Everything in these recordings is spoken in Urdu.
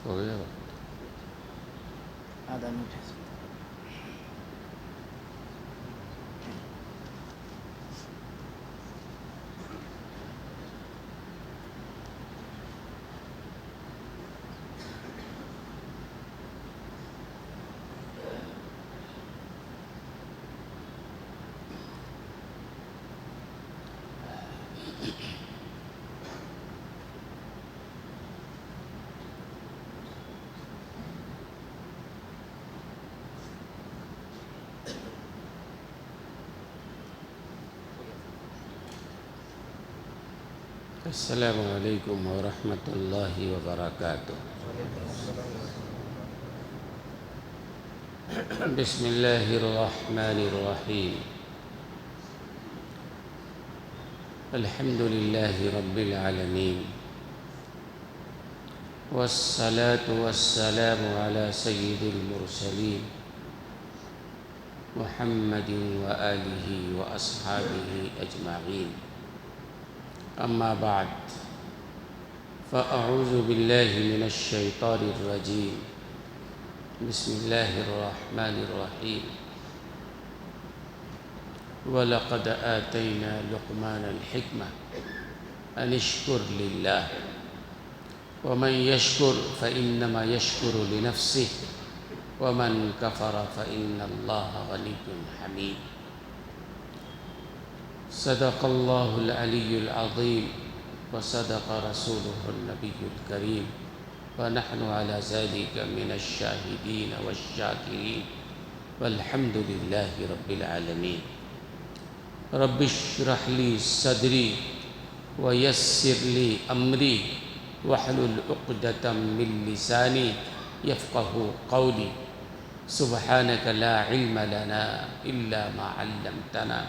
ہو گیا آدھا منٹ ہے۔ السلام علیکم ورحمۃ اللہ وبرکاتہ۔ بسم اللہ الرحمن الرحیم۔ الحمد للہ رب العالمین، والصلاة والسلام علی سید المرسلین محمد وآلہ واصحابہ اجمعین، اما بعد فاعوذ باللہ من الشیطان الرجیم، بسم اللہ الرحمن الرحیم۔ وَلَقَدْ آتَيْنَا لُقْمَانَ الْحِكْمَةَ أَنِ اشْكُرْ لِلَّهِ وَمَنْ يَشْكُرْ فَإِنَّمَا يَشْكُرُ لِنَفْسِهِ وَمَنْ كَفَرَ فَإِنَّ اللَّهَ غَنِيٌّ حَمِيدٌ۔ صدق اللہ العلی العظیم وصدق رسولہ النبی الکریم، ونحن على ذلك من الشاہدین والشاکرین، والحمد للہ رب العالمین۔ رب اشرح لی صدری ویسر لی امری واحلل عقدۃ من لسانی یفقہوا قولی۔ سبحانک لا علم لنا الا ما علمتنا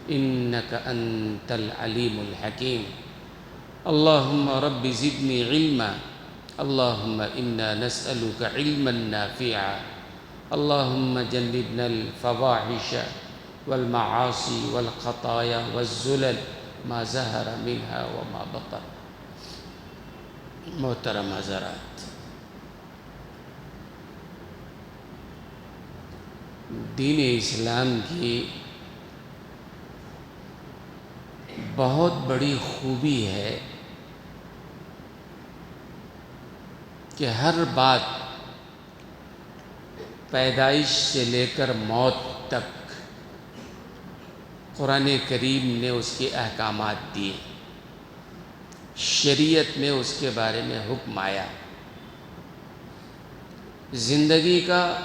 انک انت العلیم الحکیم۔ اللہم رب زدنی علما، اللہم انا نسألک علما نافعا، اللہم جنبنا الفواحش والمعاصی والخطایا والزلل ما ظہر منہا وما بطن۔ محترم حضرات، دین اسلام کی بہت بڑی خوبی ہے کہ ہر بات پیدائش سے لے کر موت تک قرآن کریم نے اس کے احکامات دیے، شریعت میں اس کے بارے میں حکم آیا۔ زندگی کا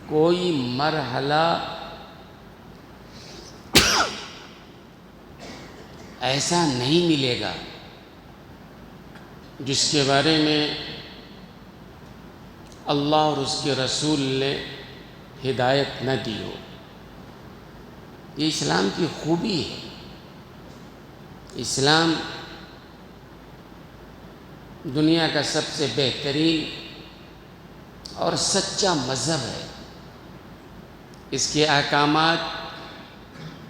کوئی مرحلہ ایسا نہیں ملے گا جس کے بارے میں اللہ اور اس کے رسول نے ہدایت نہ دی ہو۔ یہ اسلام کی خوبی ہے۔ اسلام دنیا کا سب سے بہترین اور سچا مذہب ہے۔ اس کے احکامات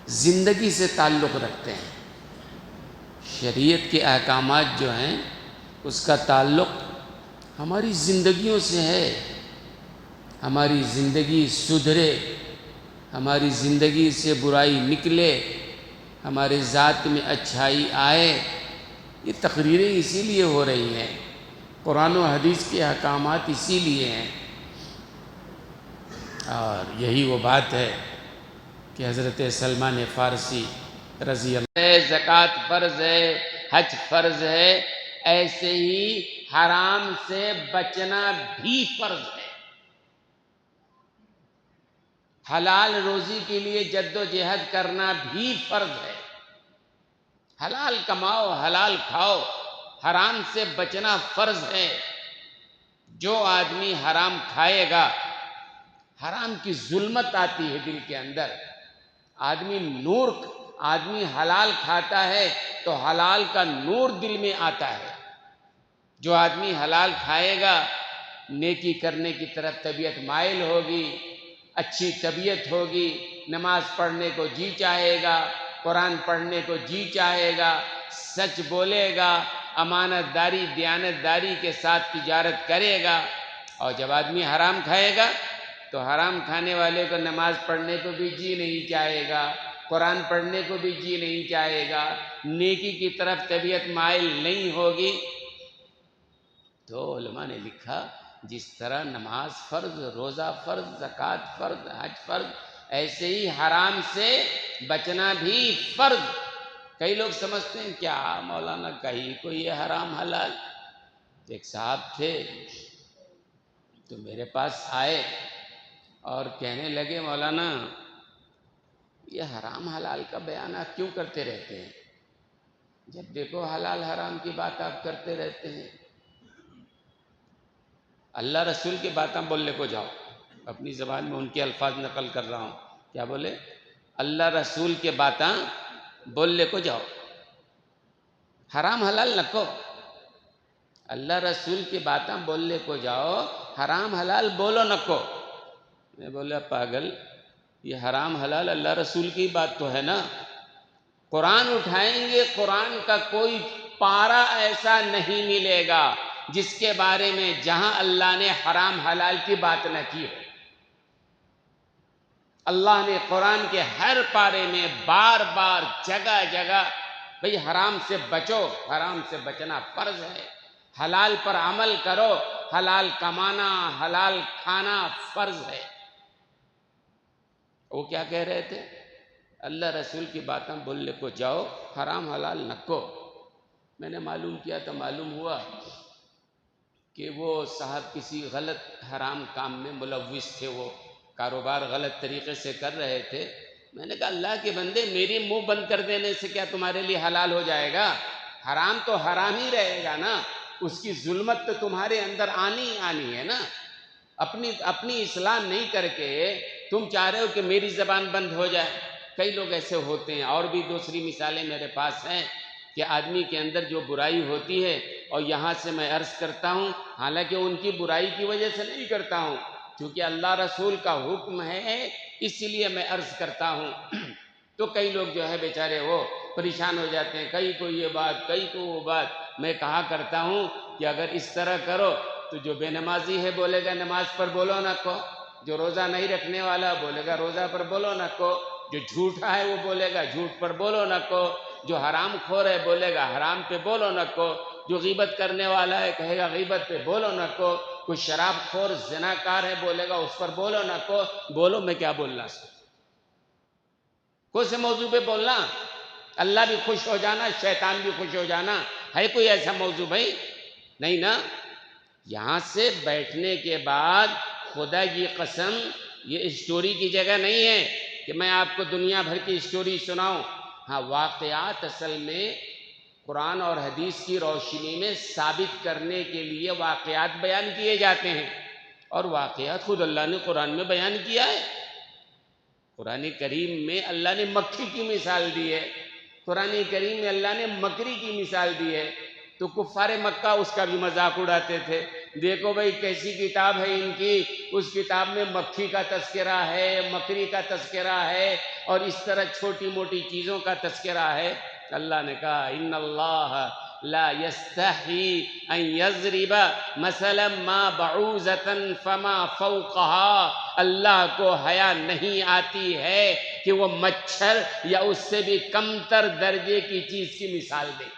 زندگی سے تعلق رکھتے ہیں۔ شریعت کے احکامات جو ہیں اس کا تعلق ہماری زندگیوں سے ہے۔ ہماری زندگی سدھرے، ہماری زندگی سے برائی نکلے، ہمارے ذات میں اچھائی آئے۔ یہ تقریریں اسی لیے ہو رہی ہیں، قرآن و حدیث کے احکامات اسی لیے ہیں۔ اور یہی وہ بات ہے کہ حضرت سلمان فارسی رضی اللہ، زکوٰۃ فرض ہے، حج فرض ہے، ایسے ہی حرام سے بچنا بھی فرض ہے۔ حلال روزی کے لیے جد و جہد کرنا بھی فرض ہے۔ حلال کماؤ، حلال کھاؤ، حرام سے بچنا فرض ہے۔ جو آدمی حرام کھائے گا، حرام کی ظلمت آتی ہے دل کے اندر۔ آدمی حلال کھاتا ہے تو حلال کا نور دل میں آتا ہے۔ جو آدمی حلال کھائے گا، نیکی کرنے کی طرف طبیعت مائل ہوگی، اچھی طبیعت ہوگی، نماز پڑھنے کو جی چاہے گا، قرآن پڑھنے کو جی چاہے گا، سچ بولے گا، امانت داری دیانت داری کے ساتھ تجارت کرے گا، اور جب آدمی حرام کھائے گا تو حرام کھانے والے کو نماز پڑھنے کو بھی جی نہیں چاہے گا، قرآن پڑھنے کو بھی جی نہیں چاہے گا، نیکی کی طرف طبیعت مائل نہیں ہوگی۔ تو علماء نے لکھا جس طرح نماز فرض، روزہ فرض، زکوٰۃ فرض، حج فرض، ایسے ہی حرام سے بچنا بھی فرض۔ کئی لوگ سمجھتے ہیں کیا مولانا کہیں کو یہ حرام حلال۔ ایک صاحب تھے تو میرے پاس آئے اور کہنے لگے مولانا یہ حرام حلال کا بیان آپ کیوں کرتے رہتے ہیں؟ جب دیکھو حلال حرام کی بات آپ کرتے رہتے ہیں۔ اللہ رسول کی باتیں بولنے کو جاؤ، اپنی زبان میں ان کے الفاظ نقل کر رہا ہوں، کیا بولے؟ اللہ رسول کے باتیں بولنے کو جاؤ، حرام حلال نکو۔ اللہ رسول کی باتیں بولنے کو جاؤ، حرام حلال بولو نکو۔ میں بولا پاگل، یہ حرام حلال اللہ رسول کی بات تو ہے نا۔ قرآن اٹھائیں گے، قرآن کا کوئی پارہ ایسا نہیں ملے گا جس کے بارے میں جہاں اللہ نے حرام حلال کی بات نہ کی ہو۔ اللہ نے قرآن کے ہر پارے میں بار بار جگہ جگہ بھئی حرام سے بچو، حرام سے بچنا فرض ہے، حلال پر عمل کرو، حلال کمانا، حلال کھانا فرض ہے۔ وہ کیا کہہ رہے تھے؟ اللہ رسول کی باتیں بولنے کو جاؤ، حرام حلال نکو۔ میں نے معلوم کیا تو معلوم ہوا کہ وہ صاحب کسی غلط حرام کام میں ملوث تھے، وہ کاروبار غلط طریقے سے کر رہے تھے۔ میں نے کہا اللہ کے بندے میری منہ بند کر دینے سے کیا تمہارے لیے حلال ہو جائے گا؟ حرام تو حرام ہی رہے گا نا، اس کی ظلمت تو تمہارے اندر آنی ہے نا۔ اپنی اصلاح نہیں کر کے تم چاہ رہے ہو کہ میری زبان بند ہو جائے۔ کئی لوگ ایسے ہوتے ہیں، اور بھی دوسری مثالیں میرے پاس ہیں کہ آدمی کے اندر جو برائی ہوتی ہے، اور یہاں سے میں عرض کرتا ہوں حالانکہ ان کی برائی کی وجہ سے نہیں کرتا ہوں، کیونکہ اللہ رسول کا حکم ہے اس لیے میں عرض کرتا ہوں۔ تو کئی لوگ جو ہے بیچارے وہ پریشان ہو جاتے ہیں، کئی کو یہ بات، کئی کو وہ بات۔ میں کہا کرتا ہوں کہ اگر اس طرح کرو تو جو بے نمازی ہے بولے گا نماز پر بولو نہ کو، جو روزہ نہیں رکھنے والا بولے گا روزہ پر بولو نہ کو، جو جھوٹا ہے وہ بولے گا جھوٹ پر بولو نہ کو، جو حرام خور ہے بولے گا حرام پہ بولو نہ کو، جو غیبت کرنے والا ہے کہے گا غیبت پہ بولو نہ کو، کوئی شراب خور زناکار ہے بولے گا اس پر بولو نہ کو۔ بولو، میں کیا بولنا سو؟ کون سے موضوع پہ بولنا؟ اللہ بھی خوش ہو جانا، شیطان بھی خوش ہو جانا، ہے کوئی ایسا موضوع بھائی؟ نہیں نا۔ یہاں سے بیٹھنے کے بعد خدا کی قسم یہ اسٹوری کی جگہ نہیں ہے کہ میں آپ کو دنیا بھر کی اسٹوری سناؤں۔ ہاں، واقعات اصل میں قرآن اور حدیث کی روشنی میں ثابت کرنے کے لیے واقعات بیان کیے جاتے ہیں، اور واقعات خود اللہ نے قرآن میں بیان کیا ہے۔ قرآن کریم میں اللہ نے مکھی کی مثال دی ہے، قرآن کریم میں اللہ نے مکری کی مثال دی ہے۔ تو کفار مکہ اس کا بھی مذاق اڑاتے تھے، دیکھو بھئی کیسی کتاب ہے ان کی، اس کتاب میں مکھی کا تذکرہ ہے، مکری کا تذکرہ ہے، اور اس طرح چھوٹی موٹی چیزوں کا تذکرہ ہے۔ اللہ نے کہا ان اللہ لا یستحی ان یضرب مثلا ما بعوضۃ فما فوقها، اللہ کو حیا نہیں آتی ہے کہ وہ مچھر یا اس سے بھی کمتر درجے کی چیز کی مثال دے۔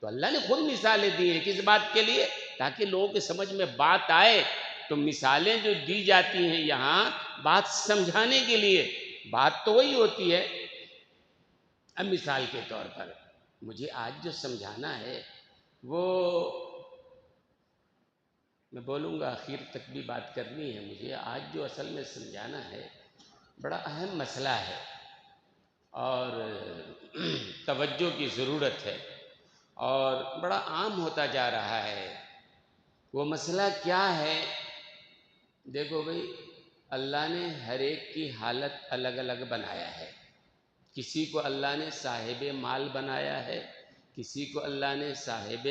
تو اللہ نے خود مثالیں دی ہیں، کس بات کے لیے؟ تاکہ لوگوں کے سمجھ میں بات آئے۔ تو مثالیں جو دی جاتی ہیں یہاں بات سمجھانے کے لیے، بات تو وہی ہوتی ہے۔ اب مثال کے طور پر مجھے آج جو سمجھانا ہے وہ میں بولوں گا، آخر تک بھی بات کرنی ہے مجھے۔ آج جو اصل میں سمجھانا ہے بڑا اہم مسئلہ ہے اور توجہ کی ضرورت ہے، اور بڑا عام ہوتا جا رہا ہے۔ وہ مسئلہ کیا ہے؟ دیکھو بھئی، اللہ نے ہر ایک کی حالت الگ الگ بنایا ہے۔ کسی کو اللہ نے صاحب مال بنایا ہے، کسی کو اللہ نے صاحب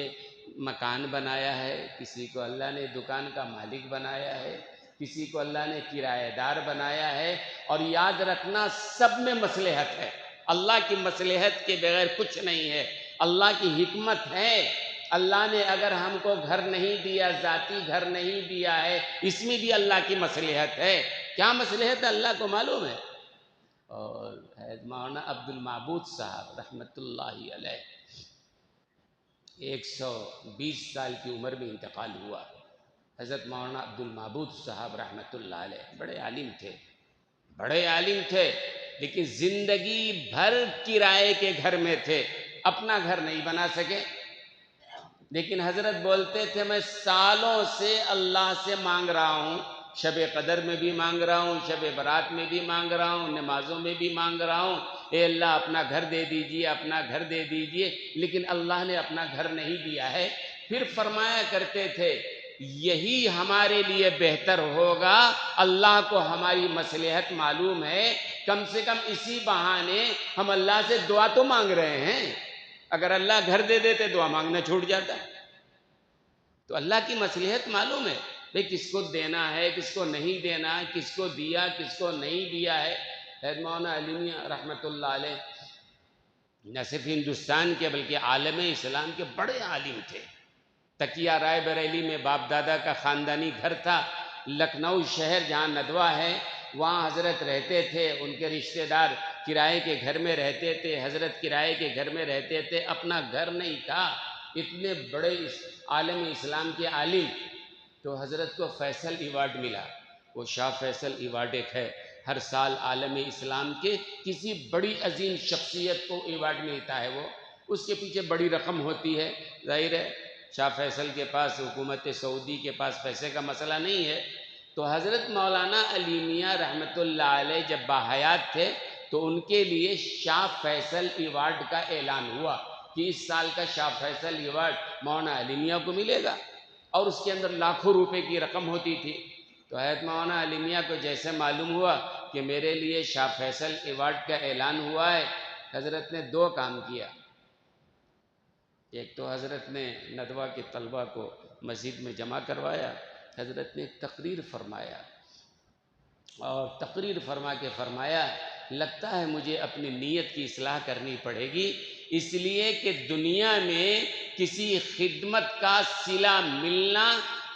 مکان بنایا ہے، کسی کو اللہ نے دکان کا مالک بنایا ہے، کسی کو اللہ نے کرایہ دار بنایا ہے۔ اور یاد رکھنا سب میں مصلحت ہے، اللہ کی مصلحت کے بغیر کچھ نہیں ہے۔ اللہ کی حکمت ہے، اللہ نے اگر ہم کو گھر نہیں دیا، ذاتی گھر نہیں دیا ہے، اس میں بھی اللہ کی مصلحت ہے۔ کیا مصلحت ہے اللہ کو معلوم ہے۔ اور حضرت مولانا عبد المعبود صاحب رحمۃ اللہ علیہ 120 سال کی عمر میں انتقال ہوا۔ حضرت مولانا عبد المعبود صاحب رحمۃ اللہ علیہ بڑے عالم تھے، بڑے عالم تھے، لیکن زندگی بھر کرائے کے گھر میں تھے، اپنا گھر نہیں بنا سکے۔ لیکن حضرت بولتے تھے میں سالوں سے اللہ سے مانگ رہا ہوں، شب قدر میں بھی مانگ رہا ہوں، شب برات میں بھی مانگ رہا ہوں، نمازوں میں بھی مانگ رہا ہوں، اے اللہ اپنا گھر دے دیجئے، اپنا گھر دے دیجئے، لیکن اللہ نے اپنا گھر نہیں دیا ہے۔ پھر فرمایا کرتے تھے یہی ہمارے لیے بہتر ہوگا، اللہ کو ہماری مصلحت معلوم ہے، کم سے کم اسی بہانے ہم اللہ سے دعا تو مانگ رہے ہیں۔ اگر اللہ گھر دے دیتے دعا مانگنا چھوٹ جاتا۔ تو اللہ کی مصلحت معلوم ہے، بھئی کس کو دینا ہے، کس کو نہیں دینا ہے، کس کو دیا، کس کو نہیں دیا ہے۔ حضرت مولانا علی میاں رحمۃ اللہ علیہ نہ صرف ہندوستان کے بلکہ عالم اسلام کے بڑے عالم تھے۔ تقیہ رائے بریلی میں باپ دادا کا خاندانی گھر تھا۔ لکھنؤ شہر جہاں ندوہ ہے وہاں حضرت رہتے تھے، ان کے رشتہ دار کرائے کے گھر میں رہتے تھے، حضرت کرائے کے گھر میں رہتے تھے، اپنا گھر نہیں تھا۔ اتنے بڑے عالم اسلام کے عالم، تو حضرت کو فیصل ایوارڈ ملا۔ وہ شاہ فیصل ایوارڈ ایک ہے، ہر سال عالم اسلام کے کسی بڑی عظیم شخصیت کو ایوارڈ ملتا ہے، وہ اس کے پیچھے بڑی رقم ہوتی ہے۔ ظاہر ہے شاہ فیصل کے پاس، حکومت سعودی کے پاس پیسے کا مسئلہ نہیں ہے۔ تو حضرت مولانا علی میاں رحمۃ اللہ علیہ جب باحیات تھے تو ان کے لیے شاہ فیصل ایوارڈ کا اعلان ہوا کہ اس سال کا شاہ فیصل ایوارڈ مولانا علی میاں کو ملے گا، اور اس کے اندر لاکھوں روپے کی رقم ہوتی تھی۔ تو حضرت مولانا علی میاں کو جیسے معلوم ہوا کہ میرے لیے شاہ فیصل ایوارڈ کا اعلان ہوا ہے، حضرت نے دو کام کیا۔ ایک تو حضرت نے ندوہ کے طلبہ کو مسجد میں جمع کروایا، حضرت نے تقریر فرمایا، اور تقریر فرما کے فرمایا لگتا ہے مجھے اپنی نیت کی اصلاح کرنی پڑے گی، اس لیے کہ دنیا میں کسی خدمت کا صلہ ملنا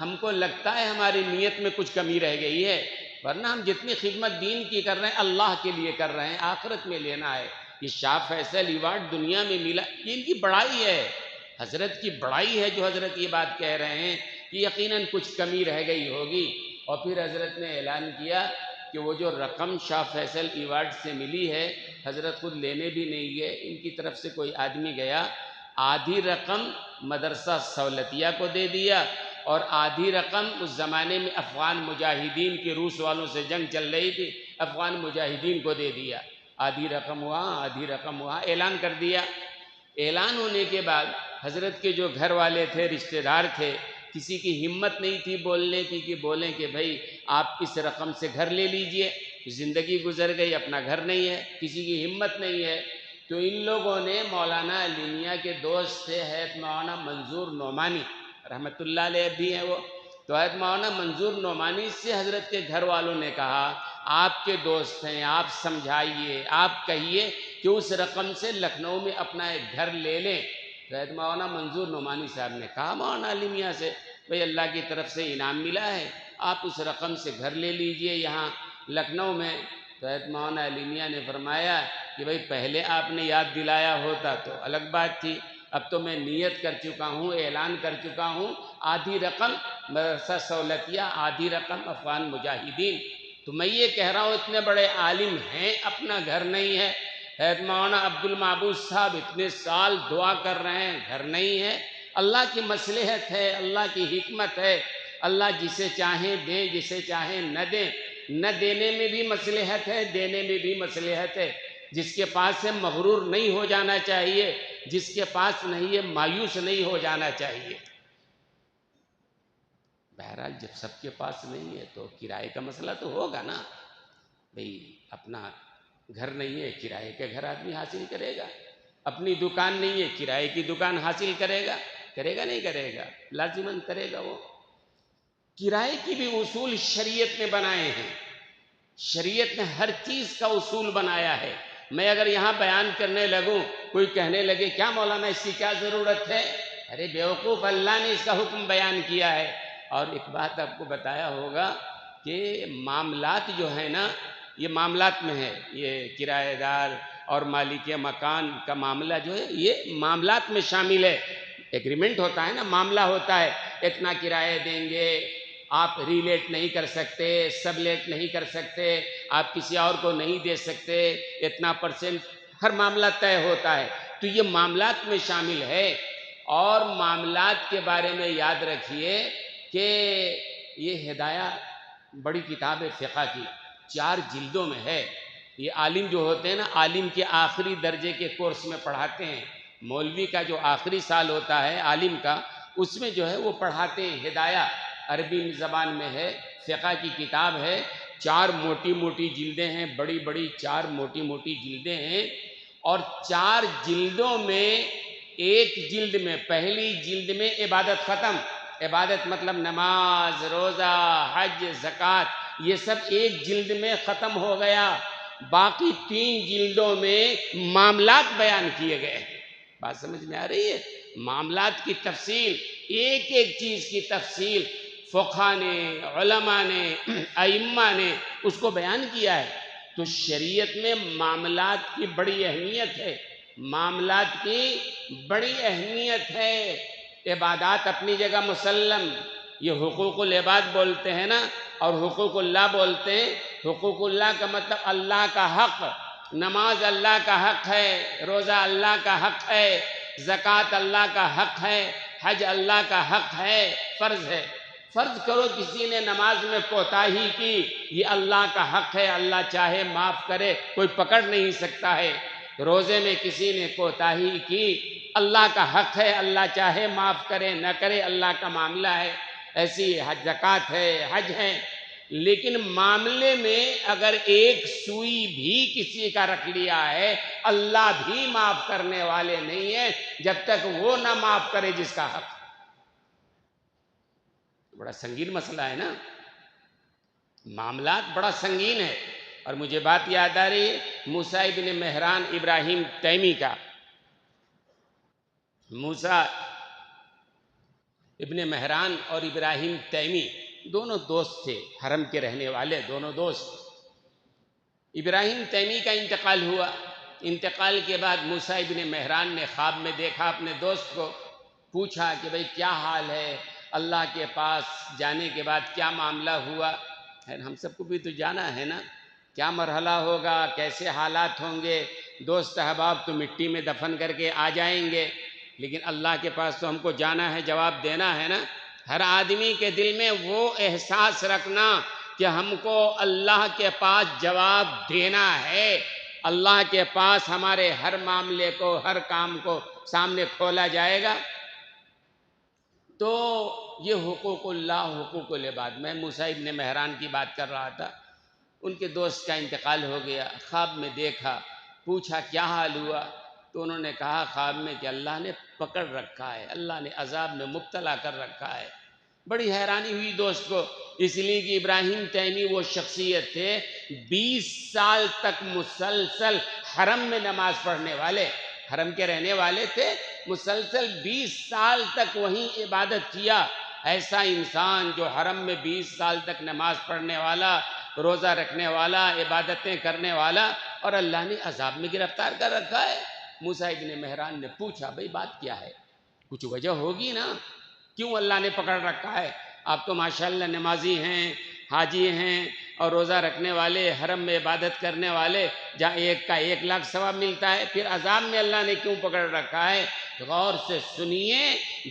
ہم کو لگتا ہے ہماری نیت میں کچھ کمی رہ گئی ہے، ورنہ ہم جتنی خدمت دین کی کر رہے ہیں اللہ کے لیے کر رہے ہیں، آخرت میں لینا ہے۔ یہ شاہ فیصل ایوارڈ دنیا میں ملا، یہ ان کی بڑائی ہے، حضرت کی بڑائی ہے جو حضرت یہ بات کہہ رہے ہیں کہ یقیناً کچھ کمی رہ گئی ہوگی۔ اور پھر حضرت نے اعلان کیا کہ وہ جو رقم شاہ فیصل ایوارڈ سے ملی ہے حضرت خود لینے بھی نہیں گئے، ان کی طرف سے کوئی آدمی گیا، آدھی رقم مدرسہ سہولتیہ کو دے دیا، اور آدھی رقم اس زمانے میں افغان مجاہدین کی روس والوں سے جنگ چل رہی تھی، افغان مجاہدین کو دے دیا۔ آدھی رقم وہاں، آدھی رقم وہاں، اعلان کر دیا۔ اعلان ہونے کے بعد حضرت کے جو گھر والے تھے، رشتہ دار تھے، کسی کی ہمت نہیں تھی بولنے کی کہ بولیں کہ بھئی آپ اس رقم سے گھر لے لیجئے، زندگی گزر گئی، اپنا گھر نہیں ہے، کسی کی ہمت نہیں ہے۔ تو ان لوگوں نے مولانا علی میاں کے دوست تھے حضرت مولانا منظور نعمانی رحمۃ اللہ علیہ بھی ہیں وہ، تو حضرت مولانا منظور نعمانی سے حضرت کے گھر والوں نے کہا آپ کے دوست ہیں، آپ سمجھائیے، آپ کہیے کہ اس رقم سے لکھنؤ میں اپنا ایک گھر لے لیں۔ حضرت مولانا منظور نعمانی صاحب نے کہا مولانا علی میاں سے بھئی اللہ کی طرف سے انعام ملا ہے، آپ اس رقم سے گھر لے لیجئے یہاں لکھنؤ میں۔ تو حضرت مولانا علی میاں نے فرمایا کہ بھئی پہلے آپ نے یاد دلایا ہوتا تو الگ بات تھی، اب تو میں نیت کر چکا ہوں، اعلان کر چکا ہوں، آدھی رقم مدرسہ سہولتیہ، آدھی رقم افغان مجاہدین۔ تو میں یہ کہہ رہا ہوں اتنے بڑے عالم ہیں، اپنا گھر نہیں ہے۔ حضرت مولانا عبد المعبود صاحب اتنے سال دعا کر رہے ہیں، گھر نہیں ہے۔ اللہ کی مصلحت ہے، اللہ کی حکمت ہے، اللہ جسے چاہیں دے، جسے چاہیں نہ دیں، نہ دینے میں بھی مصلحت ہے، دینے میں بھی مصلحت ہے۔ جس کے پاس ہے مغرور نہیں ہو جانا چاہیے، جس کے پاس نہیں ہے مایوس نہیں ہو جانا چاہیے۔ بہرحال جب سب کے پاس نہیں ہے تو کرائے کا مسئلہ تو ہوگا نا، بھئی اپنا گھر نہیں ہے کرائے کے گھر آدمی حاصل کرے گا، اپنی دکان نہیں ہے کرائے کی دکان حاصل کرے گا، کرے گا نہیں کرے گا، لازماً کرے گا۔ وہ کرائے کی بھی اصول شریعت نے بنائے ہیں، شریعت نے ہر چیز کا اصول بنایا ہے۔ میں اگر یہاں بیان کرنے لگوں، کوئی کہنے لگے کیا مولانا اس کی کیا ضرورت ہے، ارے بیوقوف، اللہ نے اس کا حکم بیان کیا ہے۔ اور ایک بات آپ کو بتایا ہوگا کہ معاملات جو ہے نا، یہ معاملات میں ہے، یہ کرایہ دار اور مالک مکان کا معاملہ جو ہے یہ معاملات میں شامل ہے۔ ایگریمنٹ ہوتا ہے نا، معاملہ ہوتا ہے، اتنا کرایہ دیں گے، آپ ریلیٹ نہیں کر سکتے، سب لیٹ نہیں کر سکتے، آپ کسی اور کو نہیں دے سکتے، اتنا پرسنٹ، ہر معاملہ طے ہوتا ہے۔ تو یہ معاملات میں شامل ہے۔ اور معاملات کے بارے میں یاد رکھیے کہ یہ ہدایہ بڑی کتاب ہے فقہ کی، 4 جلدوں میں ہے۔ یہ عالم جو ہوتے ہیں نا، عالم کے آخری درجے کے کورس میں پڑھاتے ہیں، مولوی کا جو آخری سال ہوتا ہے عالم کا، اس میں جو ہے وہ پڑھاتے ہیں۔ ہدایہ عربی زبان میں ہے، فقہ کی کتاب ہے، 4 موٹی موٹی جلدیں ہیں، بڑی بڑی 4 موٹی موٹی جلدیں ہیں۔ اور 4 جلدوں میں، ایک جلد میں، پہلی جلد میں عبادت ختم، عبادت مطلب نماز، روزہ، حج، زکوٰۃ، یہ سب ایک جلد میں ختم ہو گیا۔ باقی 3 جلدوں میں معاملات بیان کیے گئے ہیں۔ بات سمجھ میں آ رہی ہے؟ معاملات کی تفصیل، ایک ایک چیز کی تفصیل فقہاء نے، علماء نے، ائمہ نے اس کو بیان کیا ہے۔ تو شریعت میں معاملات کی بڑی اہمیت ہے، معاملات کی بڑی اہمیت ہے۔ عبادات اپنی جگہ مسلم، یہ حقوق العباد بولتے ہیں نا، اور حقوق اللہ بولتے ہیں۔ حقوق اللہ کا مطلب اللہ کا حق، نماز اللہ کا حق ہے، روزہ اللہ کا حق ہے، زکوٰۃ اللہ کا حق ہے، حج اللہ کا حق ہے، فرض ہے۔ فرض کرو کسی نے نماز میں کوتاہی کی، یہ اللہ کا حق ہے، اللہ چاہے معاف کرے، کوئی پکڑ نہیں سکتا ہے۔ روزے میں کسی نے کوتاہی کی، اللہ کا حق ہے، اللہ چاہے معاف کرے نہ کرے، اللہ کا معاملہ ہے۔ ایسی حج، زکوٰۃ ہے، حج ہے۔ لیکن معاملے میں اگر ایک سوئی بھی کسی کا رکھ لیا ہے، اللہ بھی معاف کرنے والے نہیں ہیں جب تک وہ نہ معاف کرے جس کا حق۔ بڑا سنگین مسئلہ ہے نا، معاملات بڑا سنگین ہے۔ اور مجھے بات یاد آ رہی ہے موسیٰ ابن مہران ابراہیم تیمی کا۔ موسیٰ ابن مہران اور ابراہیم تیمی دونوں دوست تھے، حرم کے رہنے والے دونوں دوست۔ ابراہیم تیمی کا انتقال ہوا، انتقال کے بعد موسیٰ ابن مہران نے خواب میں دیکھا اپنے دوست کو، پوچھا کہ بھئی کیا حال ہے، اللہ کے پاس جانے کے بعد کیا معاملہ ہوا؟ ہم سب کو بھی تو جانا ہے نا، کیا مرحلہ ہوگا، کیسے حالات ہوں گے؟ دوست احباب تو مٹی میں دفن کر کے آ جائیں گے، لیکن اللہ کے پاس تو ہم کو جانا ہے، جواب دینا ہے نا۔ ہر آدمی کے دل میں وہ احساس رکھنا کہ ہم کو اللہ کے پاس جواب دینا ہے، اللہ کے پاس ہمارے ہر معاملے کو، ہر کام کو سامنے کھولا جائے گا۔ تو یہ حقوق اللہ، حقوق العباد، میں موسیٰ ابن مہران کی بات کر رہا تھا، ان کے دوست کا انتقال ہو گیا، خواب میں دیکھا، پوچھا کیا حال ہوا؟ تو انہوں نے کہا خواب میں کہ اللہ نے پکڑ رکھا ہے، اللہ نے عذاب میں مبتلا کر رکھا ہے۔ بڑی حیرانی ہوئی دوست کو، اس لیے کہ ابراہیم تیمی وہ شخصیت تھے 20 سال تک مسلسل حرم میں نماز پڑھنے والے، حرم کے رہنے والے تھے، مسلسل 20 سال تک وہیں عبادت کیا۔ ایسا انسان جو حرم میں 20 سال تک نماز پڑھنے والا، روزہ رکھنے والا، عبادتیں کرنے والا، اور اللہ نے عذاب میں گرفتار کر رکھا ہے۔ موسیٰ ابن مہران نے پوچھا بھئی بات کیا ہے؟ کچھ وجہ ہوگی نا، کیوں اللہ نے پکڑ رکھا ہے؟ آپ تو ماشاءاللہ نمازی ہیں، حاجی ہیں، اور روزہ رکھنے والے، حرم میں عبادت کرنے والے، جہاں 1 کا 1 لاکھ ثواب ملتا ہے، پھر عذاب میں اللہ نے کیوں پکڑ رکھا ہے؟ غور سے سنیے،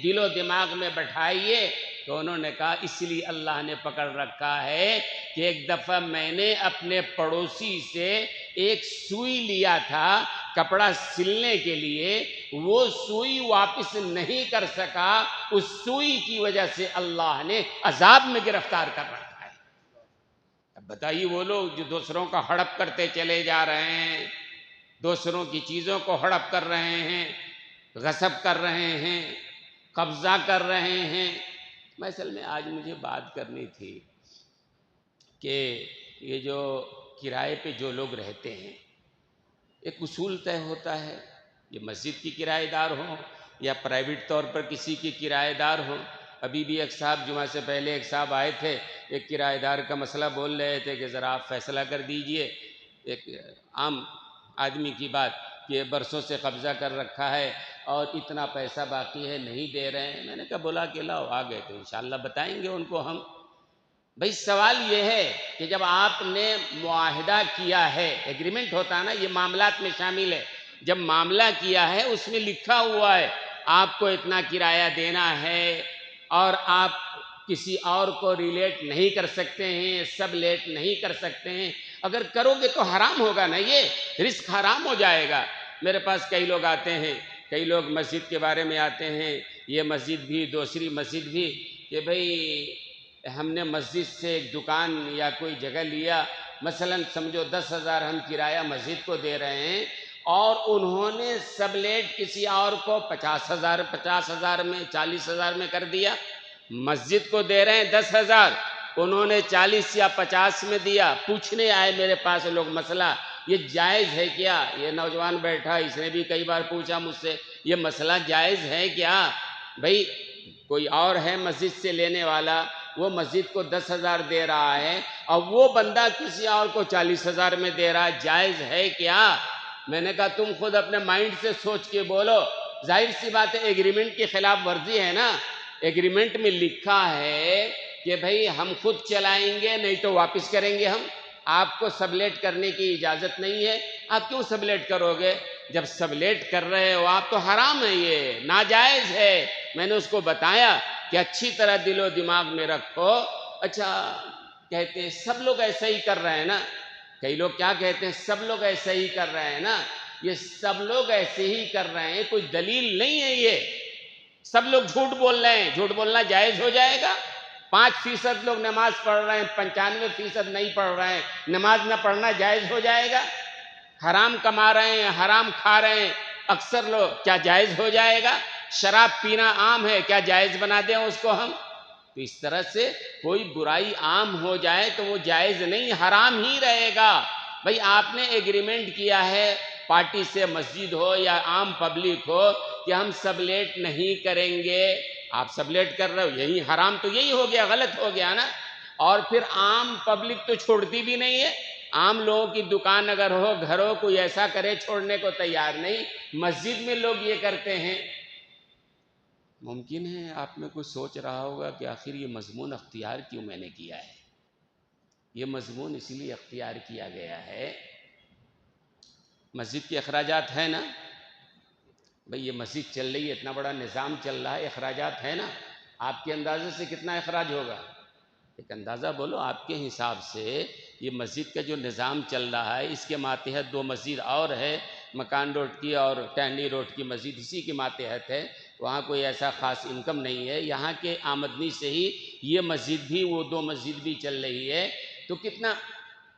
دل و دماغ میں بٹھائیے۔ تو انہوں نے کہا اس لیے اللہ نے پکڑ رکھا ہے کہ ایک دفعہ میں نے اپنے پڑوسی سے ایک سوئی لیا تھا کپڑا سلنے کے لیے، وہ سوئی واپس نہیں کر سکا، اس سوئی کی وجہ سے اللہ نے عذاب میں گرفتار کر رکھا ہے۔ اب بتائیے وہ لوگ جو دوسروں کا ہڑپ کرتے چلے جا رہے ہیں، دوسروں کی چیزوں کو ہڑپ کر رہے ہیں، غصب کر رہے ہیں، قبضہ کر رہے ہیں۔ اصل میں آج مجھے بات کرنی تھی کہ یہ جو کرائے پہ جو لوگ رہتے ہیں، ایک اصول طے ہوتا ہے، یہ مسجد کی کرایہ دار ہوں، یا پرائیویٹ طور پر کسی کے کرایہ دار ہوں. ابھی بھی ایک صاحب جمعہ سے پہلے ایک صاحب آئے تھے، ایک کرایہ دار کا مسئلہ بول رہے تھے کہ ذرا آپ فیصلہ کر دیجئے. ایک عام آدمی کی بات کہ برسوں سے قبضہ کر رکھا ہے اور اتنا پیسہ باقی ہے، نہیں دے رہے ہیں. میں نے کہا بولا کہ لاؤ، آ گئے تو انشاءاللہ بتائیں گے ان کو ہم. بھئی سوال یہ ہے کہ جب آپ نے معاہدہ کیا ہے، ایگریمنٹ ہوتا ہے نا، یہ معاملات میں شامل ہے. جب معاملہ کیا ہے اس میں لکھا ہوا ہے آپ کو اتنا کرایہ دینا ہے اور آپ کسی اور کو ریلیٹ نہیں کر سکتے ہیں، سب لیٹ نہیں کر سکتے ہیں. اگر کرو گے تو حرام ہوگا نا، یہ رزق حرام ہو جائے گا. میرے پاس کئی لوگ آتے ہیں، کئی لوگ مسجد کے بارے میں آتے ہیں، یہ مسجد بھی دوسری مسجد بھی، کہ بھئی ہم نے مسجد سے ایک دکان یا کوئی جگہ لیا، مثلا سمجھو 10,000 ہم کرایہ مسجد کو دے رہے ہیں اور انہوں نے سب لیٹ کسی اور کو 50,000 میں 40,000 میں کر دیا. مسجد کو دے رہے ہیں 10,000، انہوں نے 40 یا 50 میں دیا. پوچھنے آئے میرے پاس لوگ مسئلہ، یہ جائز ہے کیا؟ یہ نوجوان بیٹھا، اس نے بھی کئی بار پوچھا مجھ سے، یہ مسئلہ جائز ہے کیا؟ بھئی کوئی اور ہے مسجد سے لینے والا، وہ مسجد کو 10,000 دے رہا ہے اور وہ بندہ کسی اور کو 40,000 میں دے رہا ہے، جائز ہے کیا؟ میں نے کہا تم خود اپنے مائنڈ سے سوچ کے بولو. ظاہر سی بات ہے ایگریمنٹ کی خلاف ورزی ہے نا. ایگریمنٹ میں لکھا ہے کہ بھئی ہم خود چلائیں گے، نہیں تو واپس کریں گے ہم. آپ کو سبلیٹ کرنے کی اجازت نہیں ہے، آپ کیوں سبلیٹ کرو گے؟ جب سبلیٹ کر رہے ہو آپ تو حرام ہے، یہ ناجائز ہے. میں نے اس کو بتایا کہ اچھی طرح دل و دماغ میں رکھو. اچھا کہتے ہیں سب لوگ ایسا ہی کر رہے ہیں نا. کئی لوگ کیا کہتے ہیں؟ سب لوگ ایسا ہی کر رہے ہیں نا. یہ سب لوگ ایسے ہی کر رہے ہیں، کوئی دلیل نہیں ہے. یہ سب لوگ جھوٹ بول رہے ہیں. جھوٹ بولنا جائز ہو جائے گا؟ 5% لوگ نماز پڑھ رہے ہیں، 95% نہیں پڑھ رہے ہیں، نماز نہ پڑھنا جائز ہو جائے گا؟ حرام کما رہے ہیں، حرام کھا رہے ہیں اکثر لوگ، کیا جائز ہو جائے گا؟ شراب پینا عام ہے، کیا جائز بنا دیں اس کو ہم؟ تو اس طرح سے کوئی برائی عام ہو جائے تو وہ جائز نہیں، حرام ہی رہے گا. بھئی آپ نے ایگریمنٹ کیا ہے پارٹی سے، مسجد ہو یا عام پبلک ہو، کہ ہم سبلیٹ نہیں کریں گے. آپ سبلیٹ کر رہے ہو، یہی حرام تو یہی ہو گیا، غلط ہو گیا نا. اور پھر عام پبلک تو چھوڑتی بھی نہیں ہے. عام لوگوں کی دکان اگر ہو، گھر ہو، کوئی ایسا کرے چھوڑنے کو تیار نہیں. مسجد میں لوگ یہ کرتے ہیں. ممکن ہے آپ میں کوئی سوچ رہا ہوگا کہ آخر یہ مضمون اختیار کیوں میں نے کیا ہے. یہ مضمون اس لیے اختیار کیا گیا ہے، مسجد کے اخراجات ہیں نا. بھئی یہ مسجد چل رہی ہے، اتنا بڑا نظام چل رہا ہے، اخراجات ہے نا. آپ کے اندازے سے کتنا اخراج ہوگا؟ ایک اندازہ بولو آپ کے حساب سے. یہ مسجد کا جو نظام چل رہا ہے، اس کے ماتحت 2 مسجد اور ہے، مکان روڈ کی اور ٹہنی روڈ کی مسجد اسی کے ماتحت ہے. وہاں کوئی ایسا خاص انکم نہیں ہے، یہاں کے آمدنی سے ہی یہ مسجد بھی، وہ 2 مسجد بھی چل رہی ہے. تو کتنا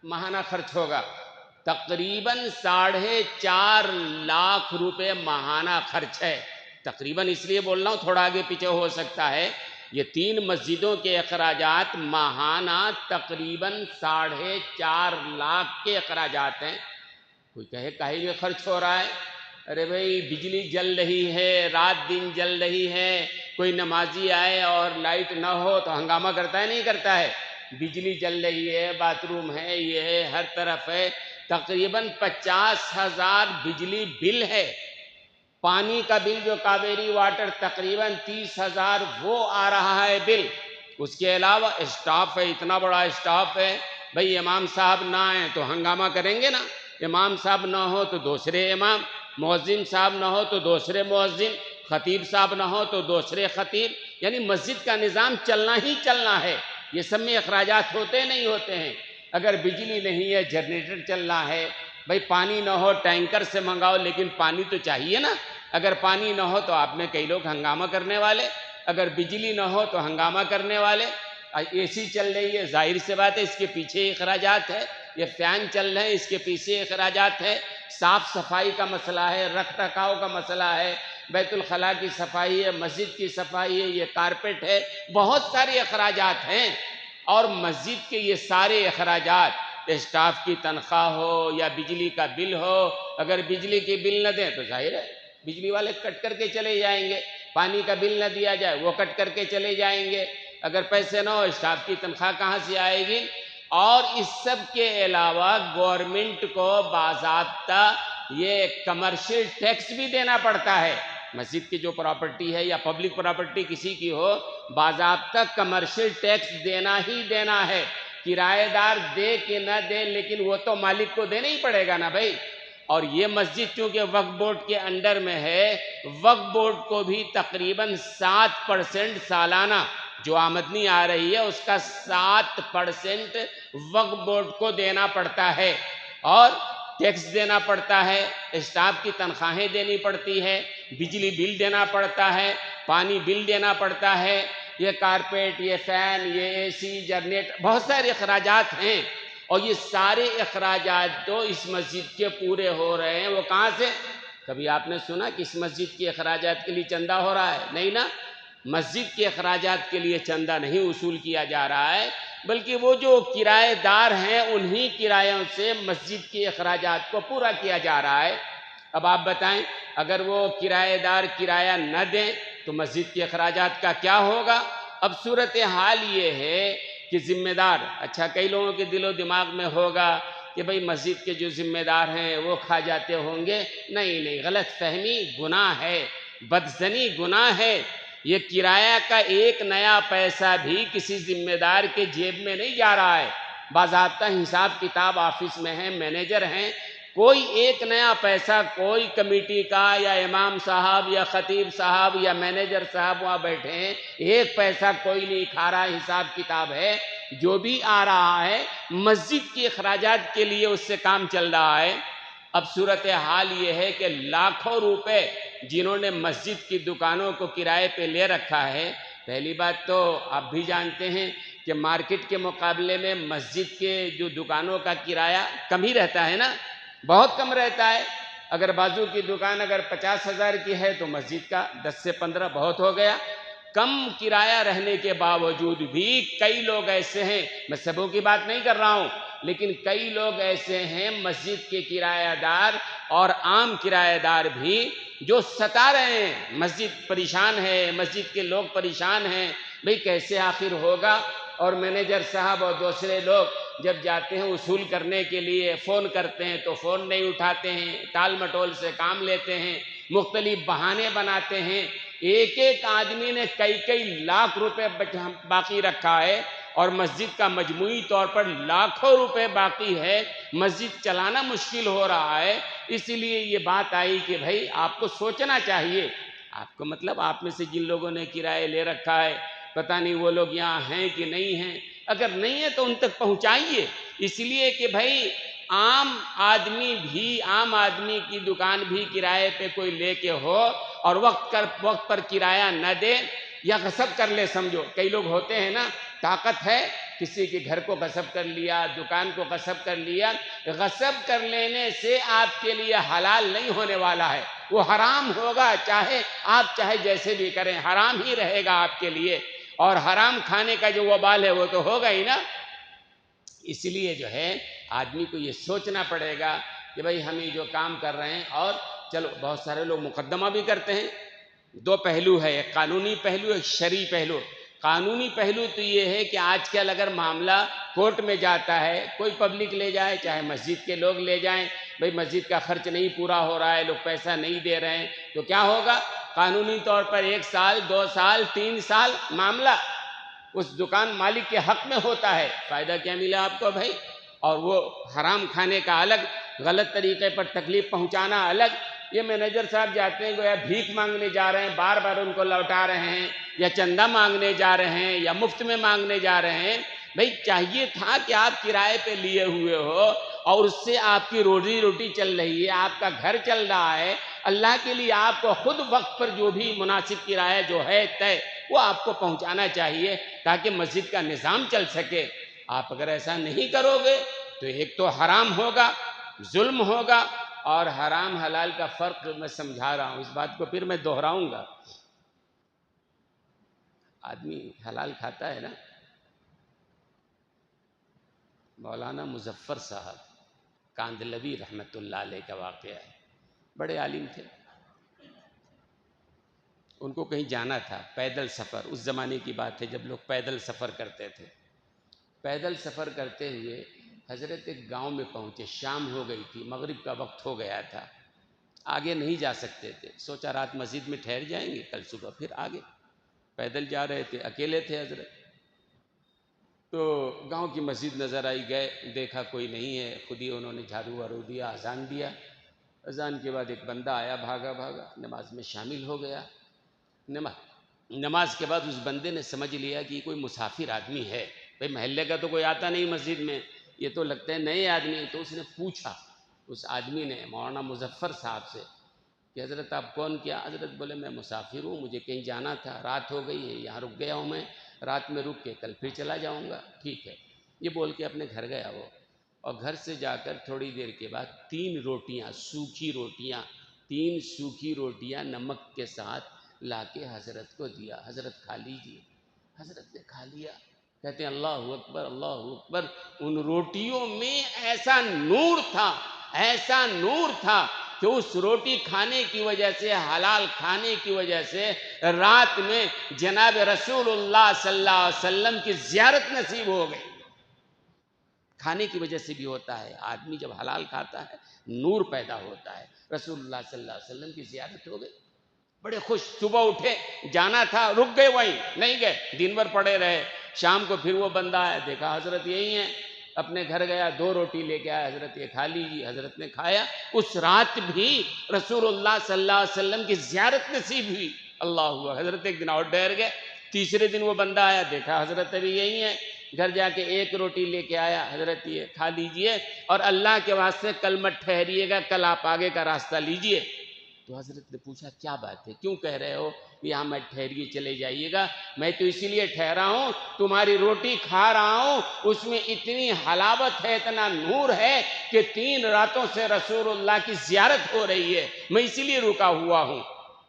ماہانہ خرچ ہوگا؟ تقریباً 4.5 لاکھ روپے ماہانہ خرچ ہے. تقریباً اس لیے بول رہا ہوں، تھوڑا آگے پیچھے ہو سکتا ہے. یہ 3 مسجدوں کے اخراجات ماہانہ تقریباً 4.5 لاکھ کے اخراجات ہیں. کوئی کہے کاہے میں خرچ ہو رہا ہے؟ ارے بھئی بجلی جل رہی ہے، رات دن جل رہی ہے، کوئی نمازی آئے اور لائٹ نہ ہو تو ہنگامہ کرتا ہے نہیں کرتا ہے؟ بجلی جل رہی ہے، باتھ روم ہے، یہ ہے، ہر طرف ہے. تقریباً 50,000 بجلی بل ہے. پانی کا بل جو کاویری واٹر تقریباً 30,000 وہ آ رہا ہے بل. اس کے علاوہ اسٹاف ہے، اتنا بڑا اسٹاف ہے. بھئی امام صاحب نہ آئیں تو ہنگامہ کریں گے نا. امام صاحب نہ ہو تو دوسرے امام، مؤذن صاحب نہ ہو تو دوسرے مؤذن، خطیب صاحب نہ ہو تو دوسرے خطیب. یعنی مسجد کا نظام چلنا ہی چلنا ہے. یہ سب میں اخراجات ہوتے نہیں ہوتے ہیں. اگر بجلی نہیں ہے، جنریٹر چل رہا ہے. بھئی پانی نہ ہو ٹینکر سے منگاؤ، لیکن پانی تو چاہیے نا. اگر پانی نہ ہو تو آپ میں کئی لوگ ہنگامہ کرنے والے، اگر بجلی نہ ہو تو ہنگامہ کرنے والے. اے سی چل رہی ہے، ظاہر سی بات ہے اس کے پیچھے اخراجات ہے. یہ فین چل رہے ہیں، اس کے پیچھے اخراجات ہے. صاف صفائی کا مسئلہ ہے، رکھ رکھاؤ کا مسئلہ ہے، بیت الخلاء کی صفائی ہے، مسجد کی صفائی ہے، یہ کارپیٹ ہے، بہت سارے اخراجات ہیں. اور مسجد کے یہ سارے اخراجات، اسٹاف کی تنخواہ ہو یا بجلی کا بل ہو، اگر بجلی کی بل نہ دیں تو ظاہر ہے بجلی والے کٹ کر کے چلے جائیں گے، پانی کا بل نہ دیا جائے وہ کٹ کر کے چلے جائیں گے، اگر پیسے نہ ہو اسٹاف کی تنخواہ کہاں سے آئے گی؟ اور اس سب کے علاوہ گورنمنٹ کو باضابطہ یہ کمرشل ٹیکس بھی دینا پڑتا ہے۔ مسجد کی جو پراپرٹی ہے یا پبلک پراپرٹی کسی کی ہو، باضابطہ کمرشل ٹیکس دینا ہی دینا ہے، کرایہ دار دے کہ نہ دے لیکن وہ تو مالک کو دینا ہی پڑے گا نا بھائی۔ اور یہ مسجد چونکہ وقف بورڈ کے انڈر میں ہے، وقف بورڈ کو بھی تقریباً 7% سالانہ جو آمدنی آ رہی ہے اس کا 7% وقف بورڈ کو دینا پڑتا ہے، اور ٹیکس دینا پڑتا ہے، اسٹاف کی تنخواہیں دینی پڑتی ہے، بجلی بل دینا پڑتا ہے، پانی بل دینا پڑتا ہے، یہ کارپیٹ، یہ فین، یہ اے سی، جنریٹر، بہت سارے اخراجات ہیں، اور یہ سارے اخراجات تو اس مسجد کے پورے ہو رہے ہیں۔ وہ کہاں سے؟ کبھی آپ نے سنا کہ اس مسجد کے اخراجات کے لیے چندہ ہو رہا ہے؟ نہیں نا، مسجد کے اخراجات کے لیے چندہ نہیں وصول کیا جا رہا ہے، بلکہ وہ جو کرایہ دار ہیں انہی کرایوں سے مسجد کے اخراجات کو پورا کیا جا رہا ہے۔ اب آپ بتائیں اگر وہ کرایہ دار کرایہ نہ دیں تو مسجد کے اخراجات کا کیا ہوگا؟ اب صورتحال یہ ہے کہ ذمہ دار، اچھا کئی لوگوں کے دل و دماغ میں ہوگا کہ بھئی مسجد کے جو ذمہ دار ہیں وہ کھا جاتے ہوں گے۔ نہیں، غلط فہمی گناہ ہے، بدظنی گناہ ہے۔ یہ کرایہ کا ایک نیا پیسہ بھی کسی ذمہ دار کے جیب میں نہیں جا رہا ہے، باضابطہ حساب کتاب آفس میں ہیں، مینیجر ہیں، کوئی ایک نیا پیسہ کوئی کمیٹی کا یا امام صاحب یا خطیب صاحب یا مینیجر صاحب وہاں بیٹھے ہیں، ایک پیسہ کوئی نہیں کھا رہا، حساب کتاب ہے، جو بھی آ رہا ہے مسجد کے اخراجات کے لیے اس سے کام چل رہا ہے۔ اب صورتحال یہ ہے کہ لاکھوں روپے جنہوں نے مسجد کی دکانوں کو کرائے پہ لے رکھا ہے، پہلی بات تو آپ بھی جانتے ہیں کہ مارکیٹ کے مقابلے میں مسجد کے جو دکانوں کا کرایہ کم ہی رہتا ہے نا، بہت کم رہتا ہے۔ اگر بازو کی دکان اگر 50,000 کی ہے تو مسجد کا 10 سے 15 بہت ہو گیا۔ کم کرایہ رہنے کے باوجود بھی کئی لوگ ایسے ہیں، میں سبوں کی بات نہیں کر رہا ہوں، لیکن کئی لوگ ایسے ہیں مسجد کے کرایہ دار اور عام کرایہ دار بھی جو ستا رہے ہیں، مسجد پریشان ہے، مسجد کے لوگ پریشان ہیں، بھئی کیسے آخر ہوگا؟ اور مینیجر صاحب اور دوسرے لوگ جب جاتے ہیں وصول کرنے کے لیے فون کرتے ہیں تو فون نہیں اٹھاتے ہیں، ٹال مٹول سے کام لیتے ہیں، مختلف بہانے بناتے ہیں۔ ایک ایک آدمی نے کئی لاکھ روپے باقی رکھا ہے اور مسجد کا مجموعی طور پر لاکھوں روپے باقی ہے، مسجد چلانا مشکل ہو رہا ہے۔ اسی لیے یہ بات آئی کہ بھائی آپ کو سوچنا چاہیے، آپ کو مطلب آپ میں سے جن لوگوں نے کرایہ لے رکھا ہے پتہ نہیں وہ لوگ یہاں ہیں کہ نہیں ہیں، اگر نہیں ہے تو ان تک پہنچائیے، اس لیے کہ بھائی عام آدمی کی دکان بھی کرائے پہ کوئی لے کے ہو اور وقت پر کرایہ نہ دے یا غصب کر لے، سمجھو کئی لوگ ہوتے ہیں نا، طاقت ہے کسی کے گھر کو غصب کر لیا، دکان کو غصب کر لیا، غصب کر لینے سے آپ کے لیے حلال نہیں ہونے والا ہے، وہ حرام ہوگا، چاہے جیسے بھی کریں حرام ہی رہے گا آپ کے لیے، اور حرام کھانے کا جو وبال ہے وہ تو ہوگا ہی نا۔ اس لیے جو ہے آدمی کو یہ سوچنا پڑے گا کہ بھئی ہم یہ جو کام کر رہے ہیں، اور چلو بہت سارے لوگ مقدمہ بھی کرتے ہیں، دو پہلو ہے، ایک قانونی پہلو ایک شرعی پہلو۔ قانونی پہلو تو یہ ہے کہ آج کل اگر معاملہ کورٹ میں جاتا ہے، کوئی پبلک لے جائے چاہے مسجد کے لوگ لے جائیں، بھئی مسجد کا خرچ نہیں پورا ہو رہا ہے، لوگ پیسہ نہیں دے رہے ہیں، تو کیا ہوگا؟ قانونی طور پر 1 سال 2 سال 3 سال معاملہ اس دکان مالک کے حق میں ہوتا ہے۔ فائدہ کیا ملا آپ کو بھائی؟ اور وہ حرام کھانے کا الگ، غلط طریقے پر تکلیف پہنچانا الگ۔ یہ مینیجر صاحب جاتے ہیں گویا بھیک مانگنے جا رہے ہیں، بار بار ان کو لوٹا رہے ہیں، یا چندہ مانگنے جا رہے ہیں، یا مفت میں مانگنے جا رہے ہیں۔ بھائی چاہیے تھا کہ آپ کرائے پہ لیے ہوئے ہو اور اس سے آپ کی روزی روٹی چل رہی ہے، آپ کا گھر چل رہا ہے، اللہ کے لیے آپ کو خود وقت پر جو بھی مناسب کرایہ جو ہے طے وہ آپ کو پہنچانا چاہیے تاکہ مسجد کا نظام چل سکے۔ آپ اگر ایسا نہیں کرو گے تو ایک تو حرام ہوگا، ظلم ہوگا، اور حرام حلال کا فرق میں سمجھا رہا ہوں، اس بات کو پھر میں دہراؤں گا۔ آدمی حلال کھاتا ہے نا، مولانا مظفر صاحب کاندھلوی رحمۃ اللہ علیہ کا واقعہ ہے، بڑے عالم تھے، ان کو کہیں جانا تھا، پیدل سفر، اس زمانے کی بات ہے جب لوگ پیدل سفر کرتے تھے۔ پیدل سفر کرتے ہوئے حضرت ایک گاؤں میں پہنچے، شام ہو گئی تھی، مغرب کا وقت ہو گیا تھا، آگے نہیں جا سکتے تھے، سوچا رات مسجد میں ٹھہر جائیں گے، کل صبح پھر آگے۔ پیدل جا رہے تھے، اکیلے تھے حضرت۔ تو گاؤں کی مسجد نظر آئی، گئے، دیکھا کوئی نہیں ہے، خود ہی انہوں نے جھاڑو وارو دیا، اذان دیا۔ اذان کے بعد ایک بندہ آیا بھاگا بھاگا، نماز میں شامل ہو گیا۔ نماز کے بعد اس بندے نے سمجھ لیا کہ یہ کوئی مسافر آدمی ہے، بھئی محلے کا تو کوئی آتا نہیں مسجد میں، یہ تو لگتا ہے نئے آدمی۔ تو اس نے پوچھا، اس آدمی نے مولانا مظفر صاحب سے کہ حضرت آپ کون؟ کیا حضرت؟ بولے میں مسافر ہوں، مجھے کہیں جانا تھا، رات ہو گئی ہے، یہاں رک گیا ہوں میں، رات میں رک کے کل پھر چلا جاؤں گا۔ ٹھیک ہے، یہ بول کے اپنے گھر گیا وہ، اور گھر سے جا کر تھوڑی دیر کے بعد 3 روٹیاں، سوکھی روٹیاں، 3 سوکھی روٹیاں نمک کے ساتھ لا کے حضرت کو دیا، حضرت کھا لیجیے۔ حضرت نے کھا لیا، کہتے ہیں اللہ اکبر اللہ اکبر، ان روٹیوں میں ایسا نور تھا، ایسا نور تھا کہ اس روٹی کھانے کی وجہ سے، حلال کھانے کی وجہ سے رات میں جناب رسول اللہ صلی اللہ علیہ وسلم کی زیارت نصیب ہو گئی۔ کھانے کی وجہ سے بھی ہوتا ہے، آدمی جب حلال کھاتا ہے نور پیدا ہوتا ہے۔ رسول اللہ صلی اللہ علیہ وسلم کی زیارت ہو گئی، بڑے خوش، صبح اٹھے، جانا تھا، رک گئے، وہیں نہیں گئے، دن بھر پڑے رہے۔ شام کو پھر وہ بندہ آیا، دیکھا حضرت یہی ہیں، اپنے گھر گیا، 2 روٹی لے کے آیا، حضرت یہ کھا لیجیے۔ حضرت نے کھایا۔ اس رات بھی رسول اللہ صلی اللہ علیہ وسلم کی زیارت نصیب ہوئی۔ اللہ ہوا، حضرت ایک دن اور ٹھہر گئے، تیسرے دن وہ بندہ آیا، دیکھا حضرت ابھی یہی ہیں، گھر جا کے 1 روٹی لے کے آیا، حضرت یہ کھا لیجئے، اور اللہ کے واسطے کل مت ٹھہریے گا، کل آپ آگے کا راستہ لیجئے۔ تو حضرت نے پوچھا کیا بات ہے، کیوں کہہ رہے ہو یہاں میں ٹھہریے چلے جائیے گا؟ میں تو اسی لیے ٹھہرا ہوں، تمہاری روٹی کھا رہا ہوں، اس میں اتنی حلاوت ہے، اتنا نور ہے کہ 3 راتوں سے رسول اللہ کی زیارت ہو رہی ہے، میں اسی لیے رکا ہوا ہوں۔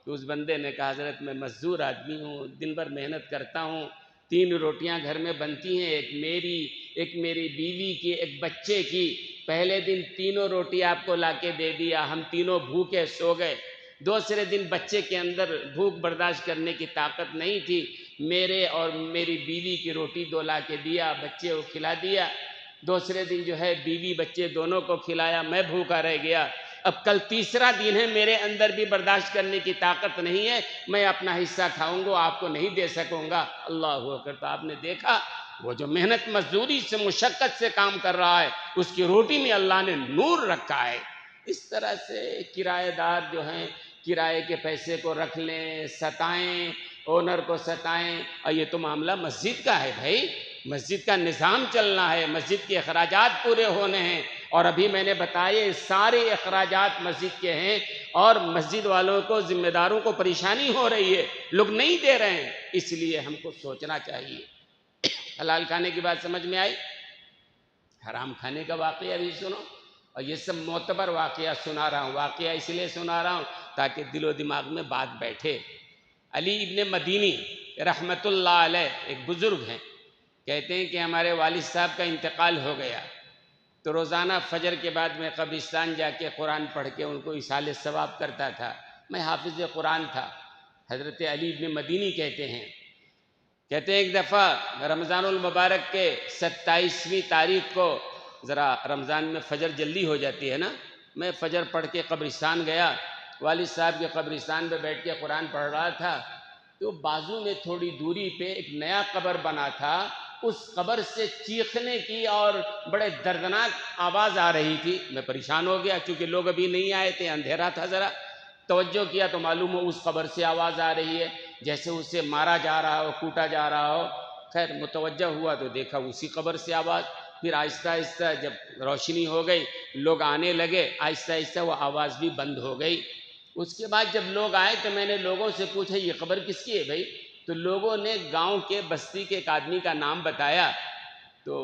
تو اس بندے نے کہا حضرت میں مزدور آدمی ہوں، دن بھر محنت کرتا ہوں، 3 روٹیاں گھر میں بنتی ہیں، ایک میری بیوی کی، ایک بچے کی۔ پہلے دن 3 روٹی آپ کو لا کے دے دیا، ہم تینوں بھوکے سو گئے۔ دوسرے دن بچے کے اندر بھوک برداشت کرنے کی طاقت نہیں تھی، میرے اور میری بیوی کی روٹی 2 لا کے دیا، بچے کو کھلا دیا۔ دوسرے دن جو ہے بیوی بچے دونوں کو کھلایا، میں بھوکا رہ گیا۔ اب کل تیسرا دن ہے، میرے اندر بھی برداشت کرنے کی طاقت نہیں ہے، میں اپنا حصہ کھاؤں گا، آپ کو نہیں دے سکوں گا۔ اللہ اکبر۔ تو آپ نے دیکھا وہ جو محنت مزدوری سے، مشقت سے کام کر رہا ہے، اس کی روٹی میں اللہ نے نور رکھا ہے۔ اس طرح سے کرایہ دار جو ہیں کرائے کے پیسے کو رکھ لیں، ستائیں، اونر کو ستائیں، اور یہ تو معاملہ مسجد کا ہے بھائی، مسجد کا نظام چلنا ہے، مسجد کے اخراجات پورے ہونے ہیں، اور ابھی میں نے بتایا سارے اخراجات مسجد کے ہیں، اور مسجد والوں کو، ذمہ داروں کو پریشانی ہو رہی ہے، لوگ نہیں دے رہے ہیں، اس لیے ہم کو سوچنا چاہیے۔ حلال کھانے کی بات سمجھ میں آئی؟ حرام کھانے کا واقعہ بھی سنو، اور یہ سب معتبر واقعہ سنا رہا ہوں، واقعہ اس لیے سنا رہا ہوں تاکہ دل و دماغ میں بات بیٹھے۔ علی ابن مدینی رحمت اللہ علیہ ایک بزرگ ہیں، کہتے ہیں کہ ہمارے والد صاحب کا انتقال ہو گیا، تو روزانہ فجر کے بعد میں قبرستان جا کے قرآن پڑھ کے ان کو ایصال ثواب کرتا تھا، میں حافظ قرآن تھا۔ حضرت علی ابن مدینی کہتے ہیں ایک دفعہ رمضان المبارک کے 27ویں تاریخ کو، ذرا رمضان میں فجر جلدی ہو جاتی ہے نا، میں فجر پڑھ کے قبرستان گیا، والد صاحب کے قبرستان پہ بیٹھ کے قرآن پڑھ رہا تھا، تو بازو میں تھوڑی دوری پہ ایک نیا قبر بنا تھا، اس قبر سے چیخنے کی اور بڑے دردناک آواز آ رہی تھی۔ میں پریشان ہو گیا، کیونکہ لوگ ابھی نہیں آئے تھے، اندھیرا تھا، ذرا توجہ کیا تو معلوم ہو اس قبر سے آواز آ رہی ہے، جیسے اسے مارا جا رہا ہو، کوٹا جا رہا ہو۔ خیر متوجہ ہوا تو دیکھا اسی قبر سے آواز۔ پھر آہستہ آہستہ جب روشنی ہو گئی، لوگ آنے لگے، آہستہ آہستہ وہ آواز بھی بند ہو گئی۔ اس کے بعد جب لوگ آئے تو میں نے لوگوں سے پوچھا یہ قبر کس کی ہے بھائی؟ تو لوگوں نے گاؤں کے بستی کے ایک آدمی کا نام بتایا، تو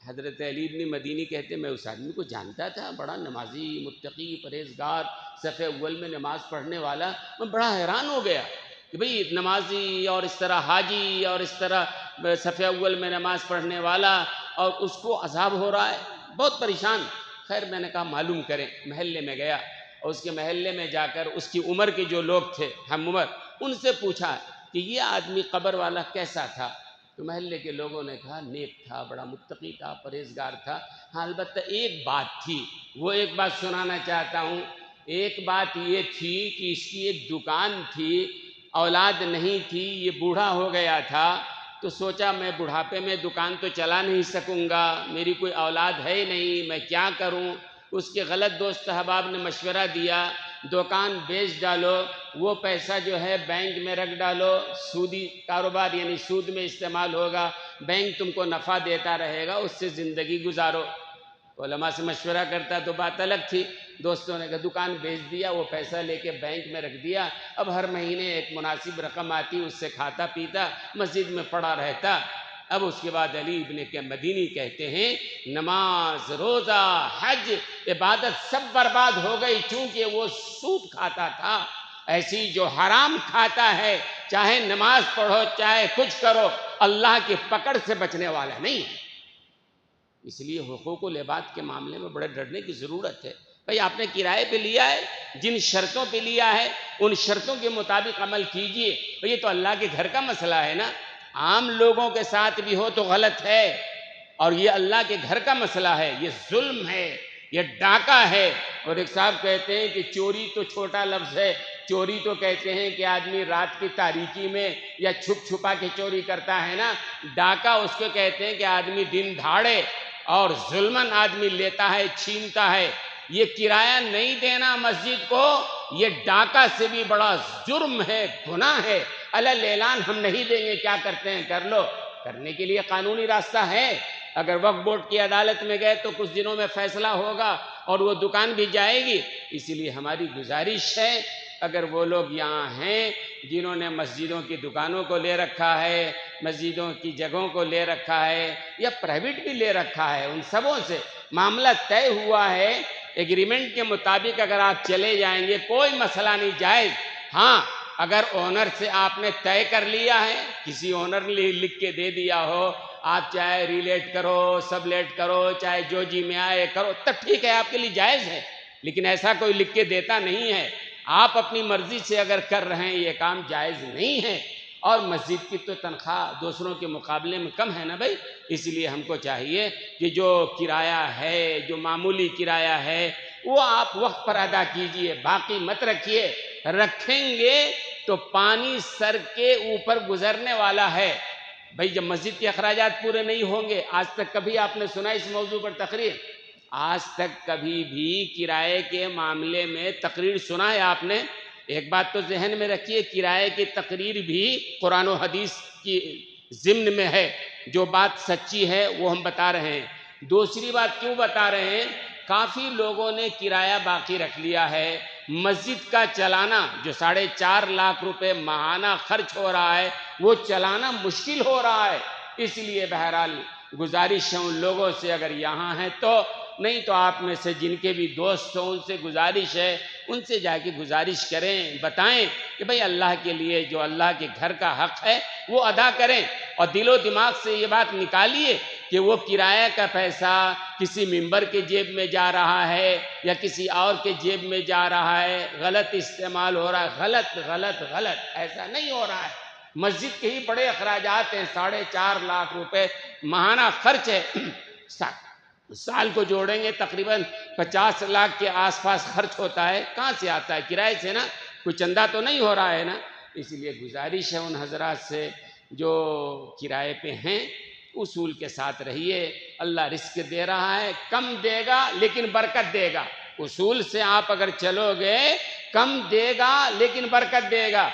حضرت علی ابن مدینی کہتے میں اس آدمی کو جانتا تھا، بڑا نمازی، متقی، پرہیزگار، صف اول میں نماز پڑھنے والا۔ میں بڑا حیران ہو گیا کہ بھئی نمازی اور اس طرح حاجی اور اس طرح صف اول میں نماز پڑھنے والا، اور اس کو عذاب ہو رہا ہے، بہت پریشان۔ خیر میں نے کہا معلوم کریں، محلے میں گیا، اور اس کے محلے میں جا کر اس کی عمر کے جو لوگ تھے، ہم عمر، ان سے پوچھا کہ یہ آدمی قبر والا کیسا تھا؟ تو محلے کے لوگوں نے کہا نیک تھا، بڑا متقی تھا، پرہیزگار تھا، ہاں البتہ ایک بات تھی، وہ ایک بات سنانا چاہتا ہوں۔ ایک بات یہ تھی کہ اس کی ایک دکان تھی، اولاد نہیں تھی، یہ بوڑھا ہو گیا تھا، تو سوچا میں بڑھاپے میں دکان تو چلا نہیں سکوں گا، میری کوئی اولاد ہے نہیں، میں کیا کروں؟ اس کے غلط دوست احباب نے مشورہ دیا دکان بیچ ڈالو، وہ پیسہ جو ہے بینک میں رکھ ڈالو، سودی کاروبار یعنی سود میں استعمال ہوگا، بینک تم کو نفع دیتا رہے گا، اس سے زندگی گزارو۔ علماء سے مشورہ کرتا تو بات الگ تھی، دوستوں نے کہا دکان بیچ دیا، وہ پیسہ لے کے بینک میں رکھ دیا، اب ہر مہینے ایک مناسب رقم آتی، اس سے کھاتا پیتا، مسجد میں پڑا رہتا۔ اب اس کے بعد علی ابن کے مدینی کہتے ہیں نماز، روزہ، حج، عبادت سب برباد ہو گئی، چونکہ وہ سود کھاتا تھا۔ ایسی جو حرام کھاتا ہے، چاہے نماز پڑھو چاہے کچھ کرو، اللہ کی پکڑ سے بچنے والا نہیں ہے۔ اس لیے حقوق العباد کے معاملے میں بڑے ڈرنے کی ضرورت ہے۔ بھئی آپ نے کرائے پہ لیا ہے، جن شرطوں پہ لیا ہے ان شرطوں کے مطابق عمل کیجئے۔ یہ تو اللہ کے گھر کا مسئلہ ہے نا، عام لوگوں کے ساتھ بھی ہو تو غلط ہے، اور یہ اللہ کے گھر کا مسئلہ ہے، یہ ظلم ہے، یہ ڈاکہ ہے۔ اور ایک صاحب کہتے ہیں کہ چوری تو چھوٹا لفظ ہے، چوری تو کہتے ہیں کہ آدمی رات کی تاریکی میں یا چھپ چھپا کے چوری کرتا ہے نا، ڈاکہ اس کو کہتے ہیں کہ آدمی دن دھاڑے اور ظلماً آدمی لیتا ہے، چھینتا ہے۔ یہ کرایہ نہیں دینا مسجد کو، یہ ڈاکہ سے بھی بڑا جرم ہے، گناہ ہے۔ الل اعلان ہم نہیں دیں گے، کیا کرتے ہیں کر لو، کرنے کے لیے قانونی راستہ ہے۔ اگر وقف بورڈ کی عدالت میں گئے تو کچھ دنوں میں فیصلہ ہوگا اور وہ دکان بھی جائے گی۔ اسی لیے ہماری گزارش ہے، اگر وہ لوگ یہاں ہیں جنہوں نے مسجدوں کی دکانوں کو لے رکھا ہے، مسجدوں کی جگہوں کو لے رکھا ہے یا پرائیویٹ بھی لے رکھا ہے، ان سبوں سے معاملہ طے ہوا ہے، ایگریمنٹ کے مطابق اگر آپ چلے جائیں گے کوئی مسئلہ نہیں، جائز۔ ہاں اگر اونر سے آپ نے طے کر لیا ہے، کسی اونر نے لکھ کے دے دیا ہو، آپ چاہے ریلیٹ کرو، سب لیٹ کرو، چاہے جو جی میں آئے کرو، تب ٹھیک ہے، آپ کے لیے جائز ہے، لیکن ایسا کوئی لکھ کے دیتا نہیں ہے۔ آپ اپنی مرضی سے اگر کر رہے ہیں یہ کام جائز نہیں ہے، اور مسجد کی تو تنخواہ دوسروں کے مقابلے میں کم ہے نا بھائی، اس لیے ہم کو چاہیے کہ جو کرایہ ہے، جو معمولی کرایہ ہے وہ آپ وقت پر ادا کیجئے، باقی مت رکھیے، رکھیں گے تو پانی سر کے اوپر گزرنے والا ہے۔ بھائی جب مسجد کے اخراجات پورے نہیں ہوں گے، آج تک کبھی آپ نے سنا اس موضوع پر تقریر؟ آج تک کبھی بھی کرائے کے معاملے میں تقریر سنا ہے آپ نے؟ ایک بات تو ذہن میں رکھیے، کرائے کی تقریر بھی قرآن و حدیث کی ضمن میں ہے، جو بات سچی ہے وہ ہم بتا رہے ہیں۔ دوسری بات کیوں بتا رہے ہیں؟ کافی لوگوں نے کرایہ باقی رکھ لیا ہے، مسجد کا چلانا جو 4.5 لاکھ روپے ماہانہ خرچ ہو رہا ہے وہ چلانا مشکل ہو رہا ہے۔ اس لیے بہرحال گزارش ہے ان لوگوں سے، اگر یہاں ہیں تو، نہیں تو آپ میں سے جن کے بھی دوست ہوں ان سے گزارش ہے، ان سے جا کے گزارش کریں، بتائیں کہ بھئی اللہ کے لیے جو اللہ کے گھر کا حق ہے وہ ادا کریں، اور دل و دماغ سے یہ بات نکالیے کہ وہ کرایہ کا پیسہ کسی ممبر کے جیب میں جا رہا ہے یا کسی اور کے جیب میں جا رہا ہے، غلط استعمال ہو رہا ہے، غلط غلط غلط، ایسا نہیں ہو رہا ہے۔ مسجد کے ہی بڑے اخراجات ہیں، 4.5 لاکھ روپے ماہانہ خرچ ہے، سال کو جوڑیں گے تقریباً 50 لاکھ کے آس پاس خرچ ہوتا ہے۔ کہاں سے آتا ہے؟ کرائے سے نا، کوئی چندہ تو نہیں ہو رہا ہے نا۔ اس لیے گزارش ہے ان حضرات سے جو کرائے پہ ہیں، اصول کے ساتھ رہیے، اللہ رزق دے رہا ہے، کم دے گا لیکن برکت دے گا۔ اصول سے آپ اگر چلو گے، کم دے گا لیکن برکت دے گا۔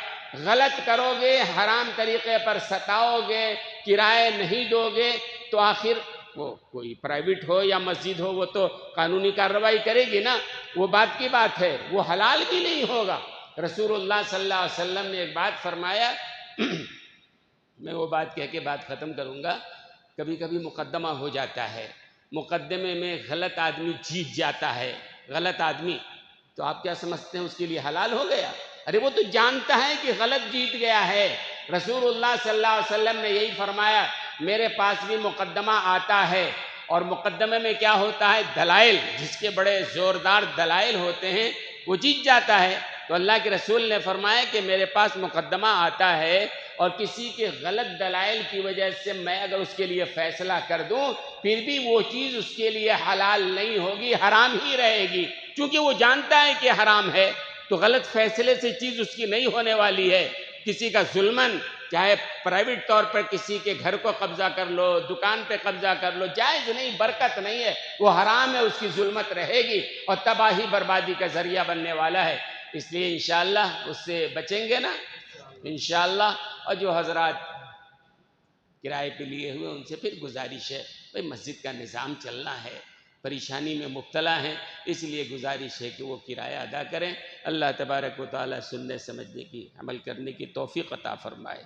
غلط کرو گے، حرام طریقے پر ستاؤ گے، کرائے نہیں دو گے، تو آخر وہ کوئی پرائیویٹ ہو یا مسجد ہو وہ تو قانونی کارروائی کرے گی نا، وہ بات کی بات ہے، وہ حلال بھی نہیں ہوگا۔ رسول اللہ صلی اللہ علیہ وسلم نے ایک بات فرمایا، میں وہ بات کہہ کے بات ختم کروں گا۔ کبھی کبھی مقدمہ ہو جاتا ہے، مقدمے میں غلط آدمی جیت جاتا ہے، غلط آدمی، تو آپ کیا سمجھتے ہیں اس کے لیے حلال ہو گیا؟ ارے وہ تو جانتا ہے کہ غلط جیت گیا ہے۔ رسول اللہ صلی اللہ علیہ وسلم نے یہی فرمایا، میرے پاس بھی مقدمہ آتا ہے، اور مقدمے میں کیا ہوتا ہے؟ دلائل، جس کے بڑے زوردار دلائل ہوتے ہیں وہ جیت جاتا ہے۔ تو تو اللہ کے رسول نے فرمایا کہ میرے پاس مقدمہ آتا ہے اور کسی کے غلط دلائل کی وجہ سے میں اگر اس کے لیے فیصلہ کر دوں پھر بھی وہ چیز اس کے لیے حلال نہیں ہوگی، حرام ہی رہے گی، چونکہ وہ جانتا ہے کہ حرام ہے تو غلط فیصلے سے چیز اس کی نہیں ہونے والی ہے۔ کسی کا ظلماً چاہے پرائیویٹ طور پر کسی کے گھر کو قبضہ کر لو، دکان پہ قبضہ کر لو، جائز نہیں، برکت نہیں ہے، وہ حرام ہے، اس کی ظلمت رہے گی اور تباہی بربادی کا ذریعہ بننے والا ہے۔ اس لیے انشاءاللہ اس سے بچیں گے نا انشاءاللہ۔ اور جو حضرات کرائے پہ لیے ہوئے ان سے پھر گزارش ہے، بھئی مسجد کا نظام چلنا ہے، پریشانی میں مبتلا ہیں، اس لیے گزارش ہے کہ وہ کرایہ ادا کریں۔ اللہ تبارک و تعالی سننے سمجھنے کی، عمل کرنے کی توفیق عطا فرمائے۔